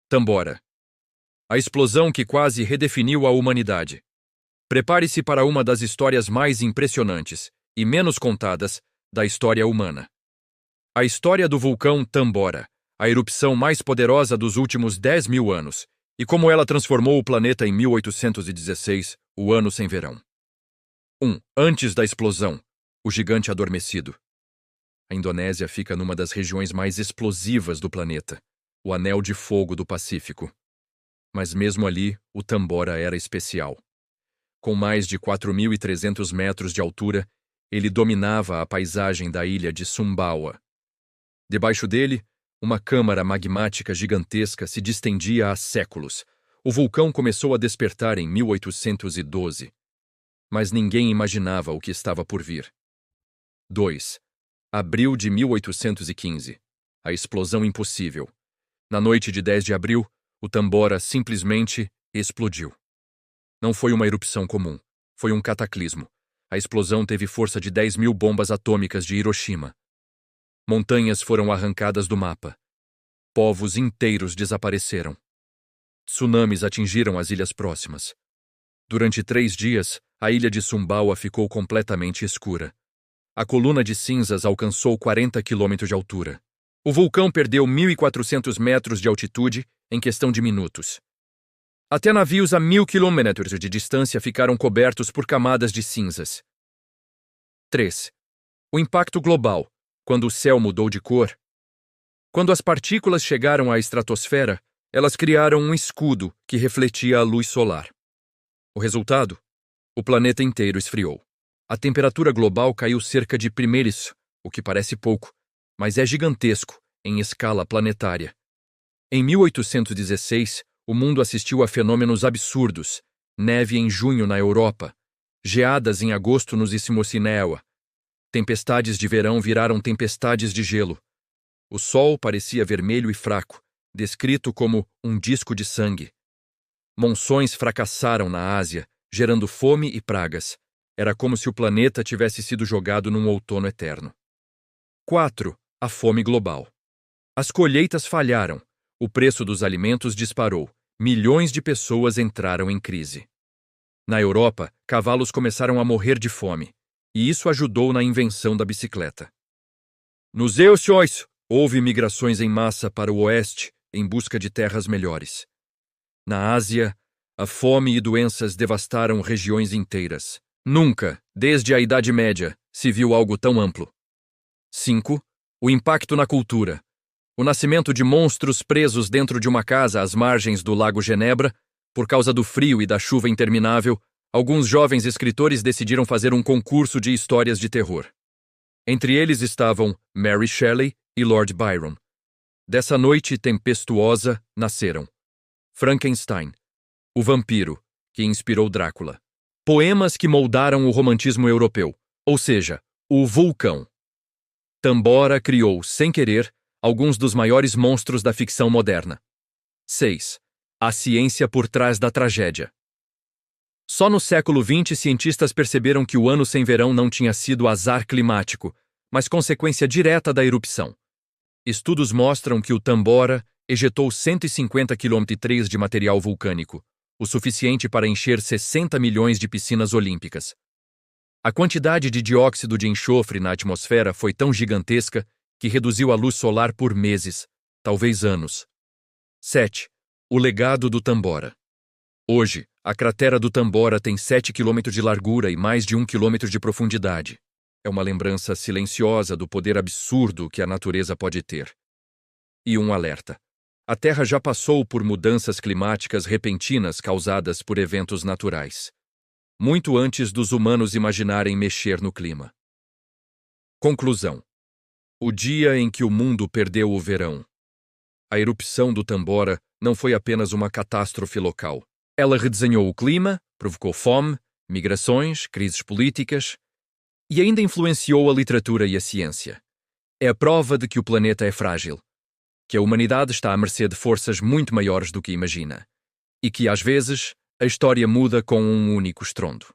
Tambora. A explosão que quase redefiniu a humanidade. Prepare-se para uma das histórias mais impressionantes e menos contadas da história humana. A história do vulcão Tambora, a erupção mais poderosa dos últimos 10.000 anos, e como ela transformou o planeta em 1816, o ano sem verão. 1. Antes da explosão, o gigante adormecido. A Indonésia fica numa das regiões mais explosivas do planeta, o Anel de Fogo do Pacífico. Mas mesmo ali, o Tambora era especial. Com mais de 4.300 metros de altura, ele dominava a paisagem da ilha de Sumbawa. Debaixo dele, uma câmara magmática gigantesca se distendia há séculos. O vulcão começou a despertar em 1812. Mas ninguém imaginava o que estava por vir. 2. Abril de 1815. A explosão impossível. Na noite de 10 de abril, o Tambora simplesmente explodiu. Não foi uma erupção comum. Foi um cataclismo. A explosão teve força de 10.000 bombas atômicas de Hiroshima. Montanhas foram arrancadas do mapa. Povos inteiros desapareceram. Tsunamis atingiram as ilhas próximas. Durante 3 dias, a ilha de Sumbawa ficou completamente escura. A coluna de cinzas alcançou 40 quilômetros de altura. O vulcão perdeu 1.400 metros de altitude em questão de minutos. Até navios a 1.000 quilômetros de distância ficaram cobertos por camadas de cinzas. 3. O impacto global, quando o céu mudou de cor. Quando as partículas chegaram à estratosfera, elas criaram um escudo que refletia a luz solar. O resultado? O planeta inteiro esfriou. A temperatura global caiu cerca de 1°C, o que parece pouco, mas é gigantesco em escala planetária. Em 1816, o mundo assistiu a fenômenos absurdos: neve em junho na Europa, geadas em agosto nos Isthmus. Tempestades de verão viraram tempestades de gelo. O sol parecia vermelho e fraco, descrito como um disco de sangue. Monções fracassaram na Ásia, gerando fome e pragas. Era como se o planeta tivesse sido jogado num outono eterno. 4. A fome global. As colheitas falharam. O preço dos alimentos disparou. Milhões de pessoas entraram em crise. Na Europa, cavalos começaram a morrer de fome, e isso ajudou na invenção da bicicleta. Nos Euxois, houve migrações em massa para o oeste em busca de terras melhores. Na Ásia, a fome e doenças devastaram regiões inteiras. Nunca, desde a Idade Média, se viu algo tão amplo. 5. O impacto na cultura. O nascimento de monstros presos dentro de uma casa às margens do Lago Genebra, por causa do frio e da chuva interminável, alguns jovens escritores decidiram fazer um concurso de histórias de terror. Entre eles estavam Mary Shelley e Lord Byron. Dessa noite tempestuosa nasceram Frankenstein, o vampiro, que inspirou Drácula. Poemas que moldaram o romantismo europeu, ou seja, o vulcão. Tambora criou, sem querer, alguns dos maiores monstros da ficção moderna. 6. A ciência por trás da tragédia. Só no século XX cientistas perceberam que o ano sem verão não tinha sido azar climático, mas consequência direta da erupção. Estudos mostram que o Tambora ejetou 150 km de material vulcânico, o suficiente para encher 60 milhões de piscinas olímpicas. A quantidade de dióxido de enxofre na atmosfera foi tão gigantesca que reduziu a luz solar por meses, talvez anos. 7. O legado do Tambora. Hoje, a cratera do Tambora tem 7 km de largura e mais de 1 km de profundidade. É uma lembrança silenciosa do poder absurdo que a natureza pode ter. E um alerta. A Terra já passou por mudanças climáticas repentinas causadas por eventos naturais, muito antes dos humanos imaginarem mexer no clima. Conclusão. O dia em que o mundo perdeu o verão. A erupção do Tambora não foi apenas uma catástrofe local. Ela redesenhou o clima, provocou fome, migrações, crises políticas e ainda influenciou a literatura e a ciência. É a prova de que o planeta é frágil, que a humanidade está à mercê de forças muito maiores do que imagina, e que, às vezes, a história muda com um único estrondo.